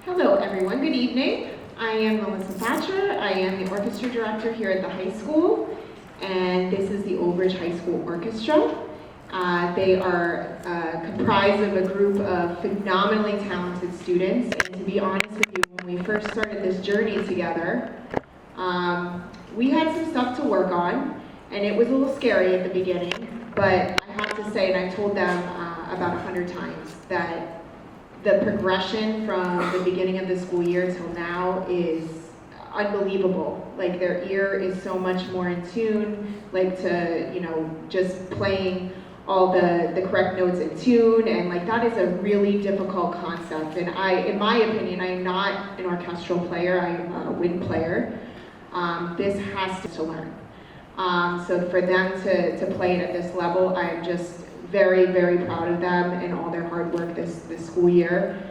Hello everyone, good evening. I am Melissa Thatcher. I am the orchestra director here at the high school, and this is the Old Bridge High School Orchestra. They are comprised of a group of phenomenally talented students, and to be honest with you, when we first started this journey together, we had some stuff to work on, and it was a little scary at the beginning, but I have to say, and I've told them about 100 times, that the progression from the beginning of the school year till now is unbelievable. Like, their ear is so much more in tune, like just playing all the correct notes in tune, and like that is a really difficult concept. And in my opinion, I'm not an orchestral player, I'm a wind player. This has to learn. So for them to play it at this level, I'm just very, very proud of them and all their hard work this school year.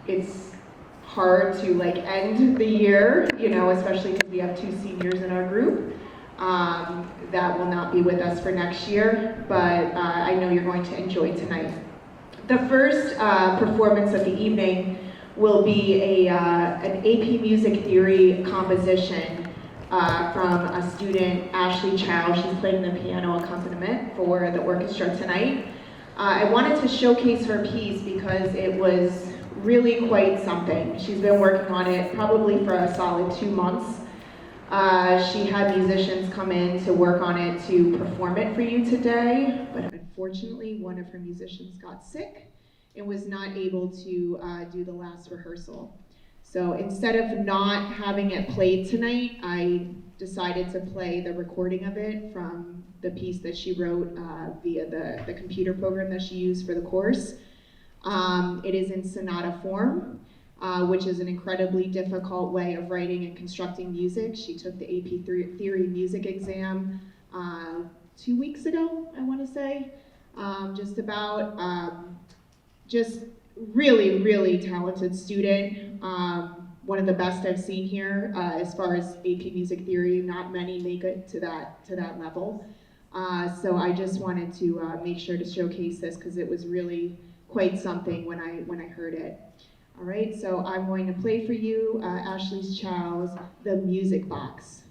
It's hard to end the year, especially because we have 2 seniors in our group that will not be with us for next year, but I know you're going to enjoy tonight. The first performance of the evening will be an AP Music Theory composition from a student, Ashley Chow. She's playing the piano accompaniment for the orchestra tonight. I wanted to showcase her piece because it was really quite something. She's been working on it probably for a solid 2 months. She had musicians come in to work on it to perform it for you today, but unfortunately one of her musicians got sick and was not able to do the last rehearsal. So instead of not having it played tonight, I decided to play the recording of it from the piece that she wrote via the computer program that she used for the course. It is in sonata form, which is an incredibly difficult way of writing and constructing music. She took the AP Theory music exam 2 weeks ago, I want to say, just really, really talented student. One of the best I've seen here as far as AP Music Theory. Not many make it to that level. So I just wanted to make sure to showcase this because it was really quite something when I heard it. All right, so I'm going to play for you Ashley Chow's The Music Box.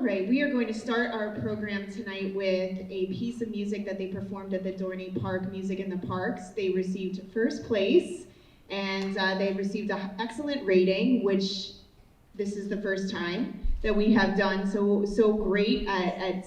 right, we are going to start our program tonight with a piece of music that they performed at the Dorney Park Music in the Parks. They received first place, and they received an excellent rating, which this is the first time that we have done so great at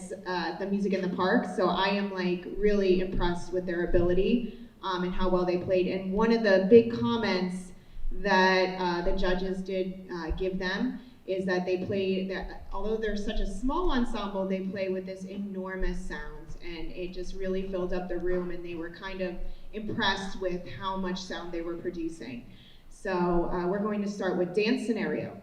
the Music in the Park. So I am like really impressed with their ability and how well they played. And one of the big comments that the judges did give them is that they played, that although they're such a small ensemble, they play with this enormous sound, and it just really filled up the room, and they were kind of impressed with how much sound they were producing. So we're going to start with Dance Scenario.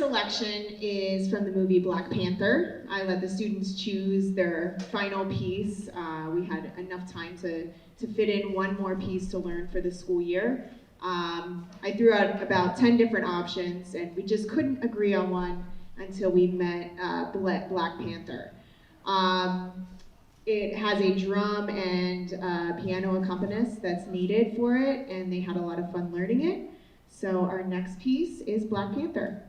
selection is from the movie Black Panther. I let the students choose their final piece. We had enough time to fit in one more piece to learn for the school year. I threw out about 10 different options, and we just couldn't agree on one until we met Black Panther. It has a drum and piano accompanist that's needed for it, and they had a lot of fun learning it. So our next piece is Black Panther.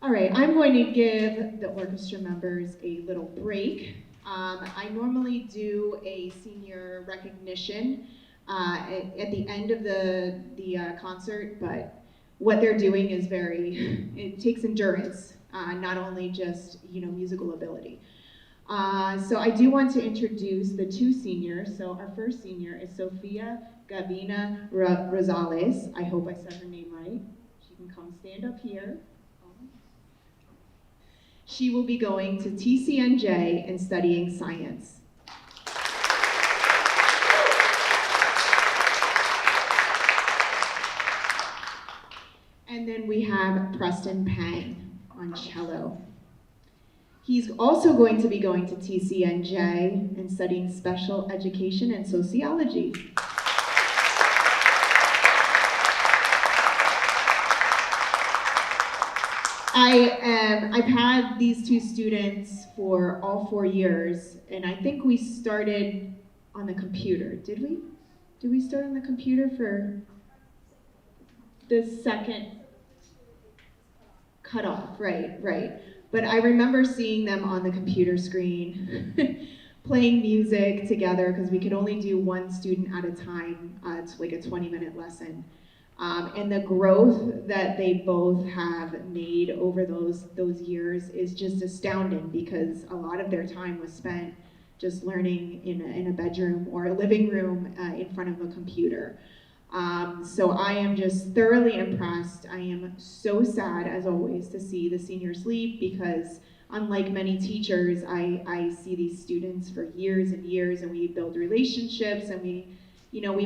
All right, I'm going to give the orchestra members a little break. I normally do a senior recognition at the end of the concert, but what they're doing is it takes endurance, not only just musical ability. So I do want to introduce the two seniors. So our first senior is Sofia Gavina Rosales. I hope I said her name right. She can come stand up here. She will be going to TCNJ and studying science. And then we have Preston Pang on cello. He's also going to be going to TCNJ and studying special education and sociology. I've had these two students for all 4 years, and I think we started on the computer. Did we? Did we start on the computer for the second cutoff? Right. But I remember seeing them on the computer screen, playing music together, because we could only do one student at a time. It's like a 20-minute lesson. And the growth that they both have made over those years is just astounding, because a lot of their time was spent just learning in a bedroom or a living room in front of a computer. So I am just thoroughly impressed. I am so sad, as always, to see the seniors leave, because unlike many teachers, I see these students for years and years, and we build relationships, and we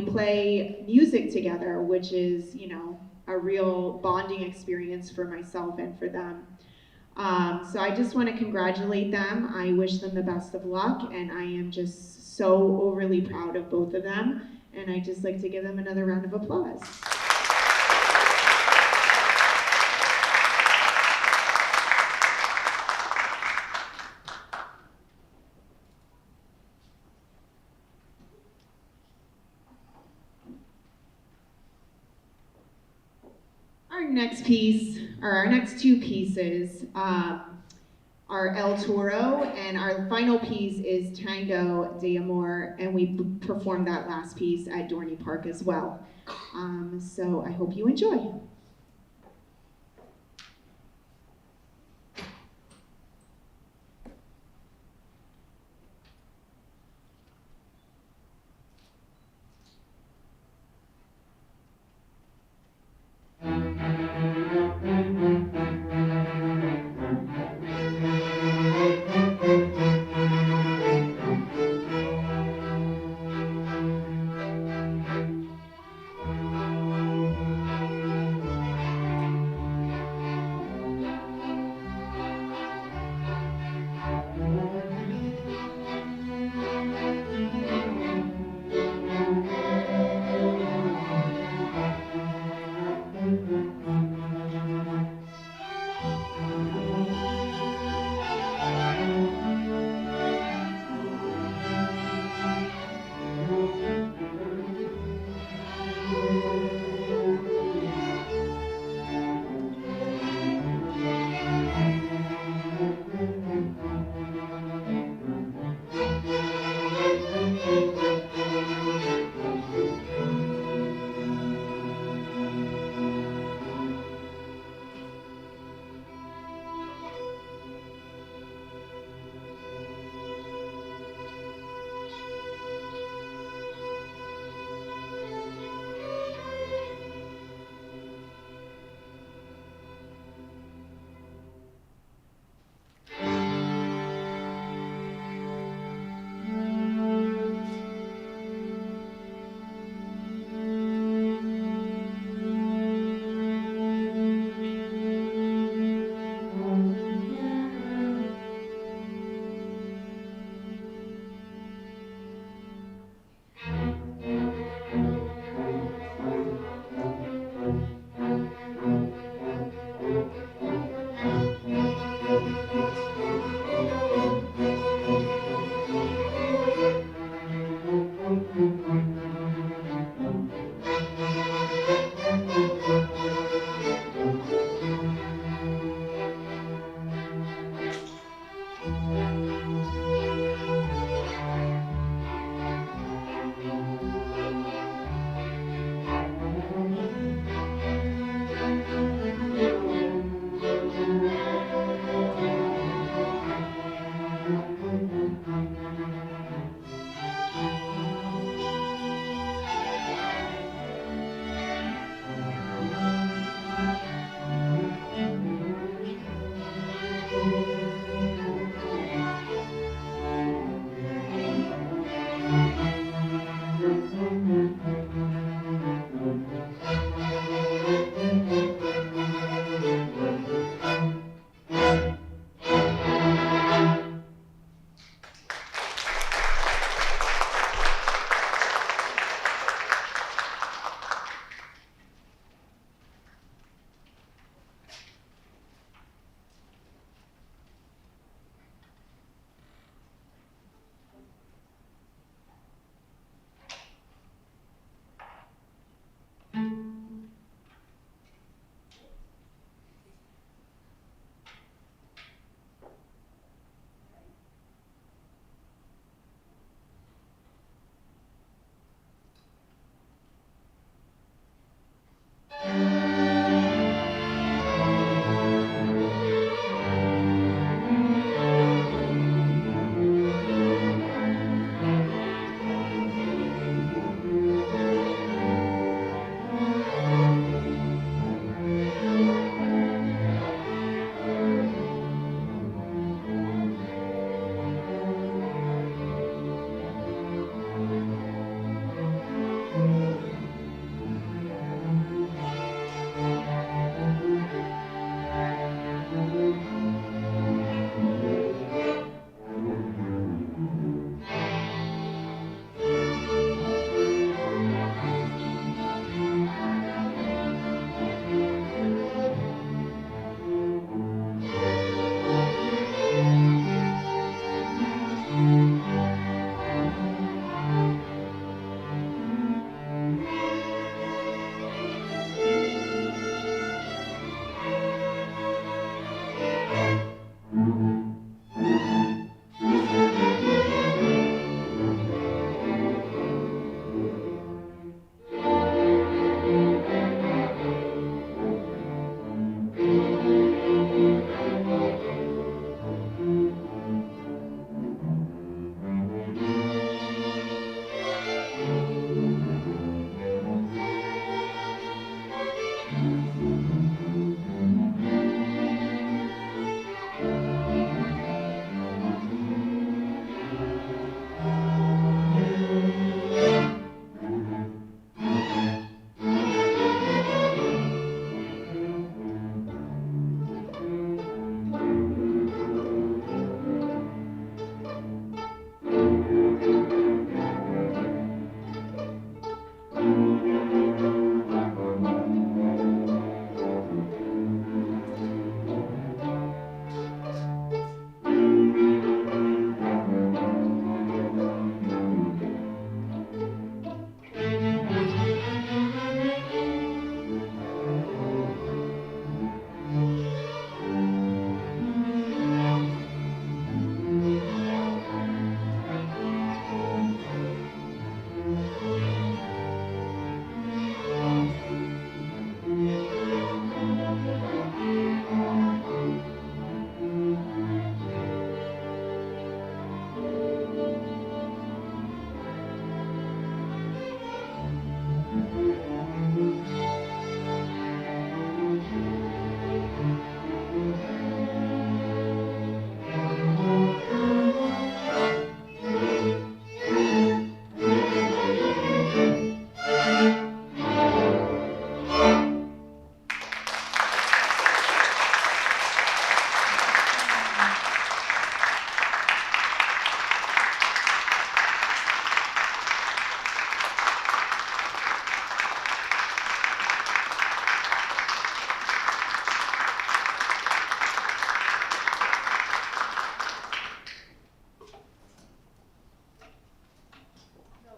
play music together, which is, a real bonding experience for myself and for them. So I just want to congratulate them. I wish them the best of luck, and I am just so overly proud of both of them, and I'd just like to give them another round of applause. Our next two pieces are El Toro, and our final piece is Tango de Amor, and we performed that last piece at Dorney Park as well. So I hope you enjoy.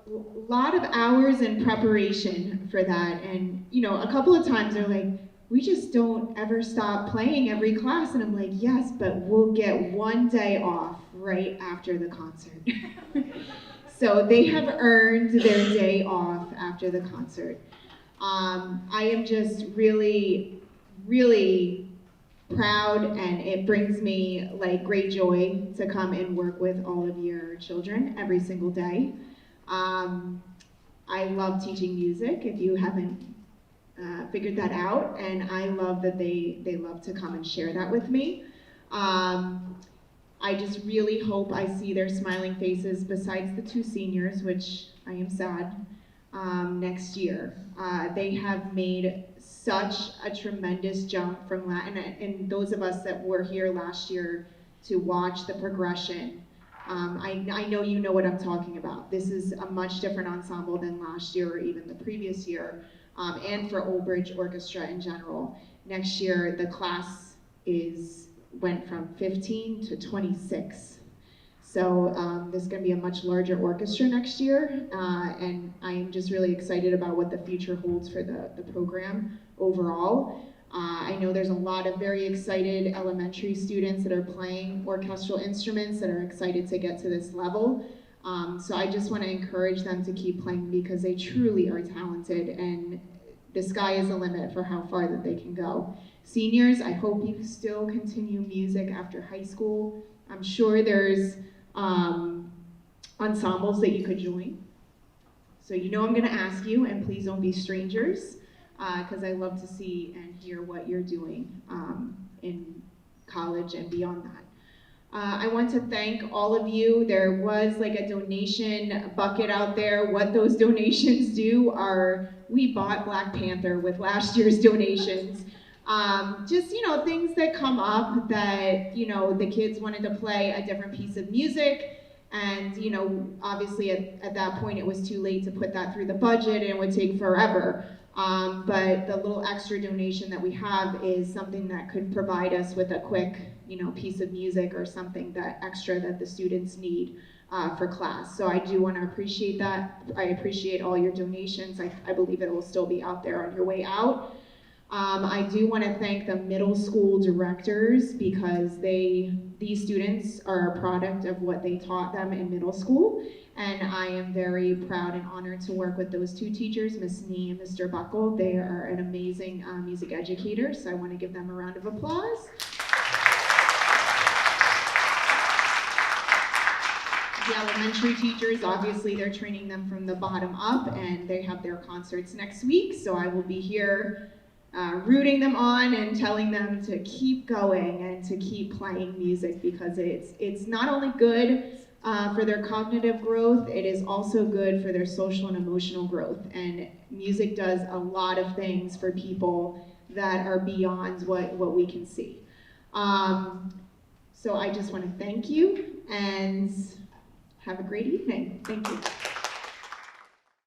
lot of hours in preparation for that, and a couple of times they're like, we just don't ever stop playing every class, and I'm like, yes, but we'll get one day off right after the concert. So they have earned their day off after the concert. I am just really, really proud, and it brings me like great joy to come and work with all of your children every single day. I love teaching music, if you haven't figured that out, and I love that they love to come and share that with me. I just really hope I see their smiling faces, besides the two seniors, which I am sad, next year. They have made such a tremendous jump from and those of us that were here last year to watch the progression. I know you know what I'm talking about. This is a much different ensemble than last year or even the previous year, and for Old Bridge Orchestra in general. Next year, the class went from 15 to 26. So there's going to be a much larger orchestra next year, and I am just really excited about what the future holds for the program overall. I know there's a lot of very excited elementary students that are playing orchestral instruments that are excited to get to this level. So I just want to encourage them to keep playing, because they truly are talented, and the sky is the limit for how far that they can go. Seniors, I hope you still continue music after high school. I'm sure there's ensembles that you could join. So I'm going to ask you, and please don't be strangers, because I love to see and hear what you're doing in college and beyond that. I want to thank all of you. There was like a donation bucket out there. What those donations do are, we bought Black Panther with last year's donations. Just, things that come up that, the kids wanted to play a different piece of music. And, obviously at that point it was too late to put that through the budget, and it would take forever. But the little extra donation that we have is something that could provide us with a quick, piece of music or something that extra that the students need for class. So I do want to appreciate that. I appreciate all your donations. I believe it will still be out there on your way out. I do want to thank the middle school directors, because these students are a product of what they taught them in middle school, and I am very proud and honored to work with those two teachers, Ms. Nee and Mr. Buckle. They are an amazing music educator, so I want to give them a round of applause. The elementary teachers, obviously they're training them from the bottom up, and they have their concerts next week, so I will be here rooting them on and telling them to keep going and to keep playing music, because it's not only good for their cognitive growth, it is also good for their social and emotional growth. And music does a lot of things for people that are beyond what we can see. So I just want to thank you and have a great evening. Thank you.